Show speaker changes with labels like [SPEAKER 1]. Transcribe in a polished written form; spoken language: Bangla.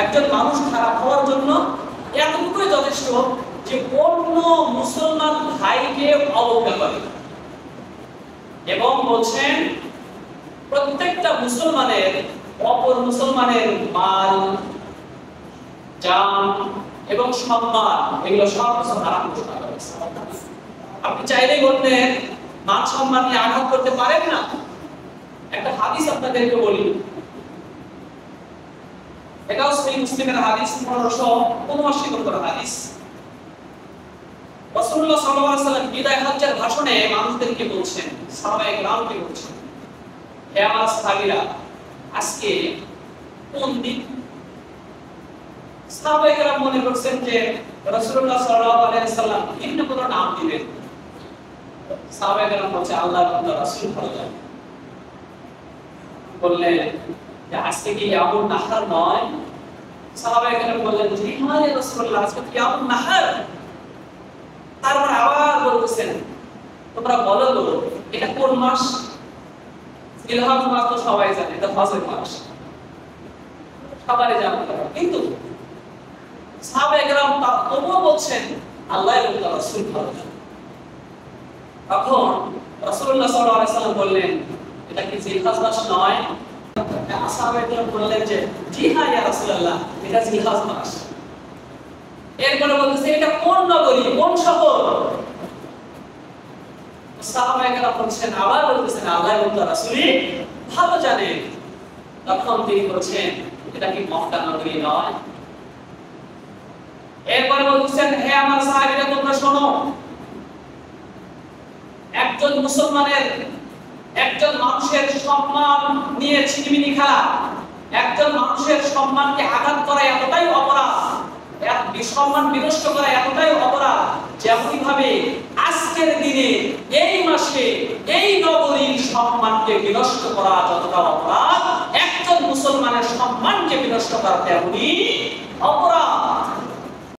[SPEAKER 1] একজন মানুষ খারাপ হওয়ার জন্য এতটুকুই যথেষ্ট যে অন্য মুসলমান ভাইকে অবজ্ঞা করে, এবং বলছেন প্রত্যেকটা মুসলমানের অপর মুসলমানের মাল, জান এবং সম্মান এগুলো সব কিছু হারাম ঘোষণা করেছে। আপনি চাইলেই বললেন মান সম্মান নিয়ে আঘাত করতে পারেন না। একটা হাদিস আপনাদেরকে বলি, এটাও সহিহ মুসলিমের হাদিস, 1579 নম্বর হাদিস। রাসূলুল্লাহ সাল্লাল্লাহু আলাইহি ওয়াসাল্লাম বিদায় হজ্জের ভাষণে মানুষদেরকে বলছেন, সাহাবায়ে কেরামকে বলছেন, হে আমার সাহাবীরা, আজকে কোন দিন? সাহাবায়ে কেরাম মনে করছেন যে রাসূলুল্লাহ সাল্লাল্লাহু আলাইহি ওয়াসাল্লাম ভিন্ন কোনো নাম দিবেন। সাহাবায়ে কেরাম বলছে, আল্লাহর বান্দা রাসূল ভালো জানেন। বললেন যে আজকে কি ইয়ামুন নাহর নয়? সাহাবায়ে কেরাম বললেন, জি হ্যাঁ ইয়া রাসূলুল্লাহ, আজকে কি ইয়ামুন নাহর। তারপর আবার বলতেছেন, তোমরা বলো তো এটা কোন মাস? জিলহজ মাস তো সবাই জানে, এটা হজের মাস, সবাই জানে। কিন্তু সাহাবায়ে কেরাম তবুও বলছেন আল্লাহর বান্দা রাসূল ভালো জানেন। তখন রাসূলুল্লাহ সাল্লাল্লাহু আলাইহি ওয়াসাল্লাম বললেন, এটা কি জিলহজ মাস নয়? সাহাবায়ে কেরাম বললেন যে জি হ্যাঁ ইয়া রাসূলুল্লাহ, এটা জিলহজ মাস। এরপরে বলতেছে এটা কোন নগরী, কোন শহর? সাহাবায়ে কেরাম বলছেন, আবার বলতেছেন আল্লাহর বান্দা রাসূল ভালো জানেন। তখন তিনি বলছেন এটা কি মক্কা নগরী নয়? এরপরে বলতেছেন, হে আমার সাহাবীরা তোমরা শোনো, একজন মুসলমানের, একজন মানুষের সম্মান নিয়ে ছিনিমিনি খেলা, একজন মানুষের সম্মানকে আঘাত করা এতটাই অপরাধ, সম্মান বিনষ্ট করা এতটাই অপরাধ, যেমনই ভাবে আজকের দিনে এই মাসে এই নগরীর সম্মানকে বিনষ্ট করা যতটা অপরাধ, একজন মুসলমানের সম্মানকে বিনষ্ট করা তেমনই অপরাধ।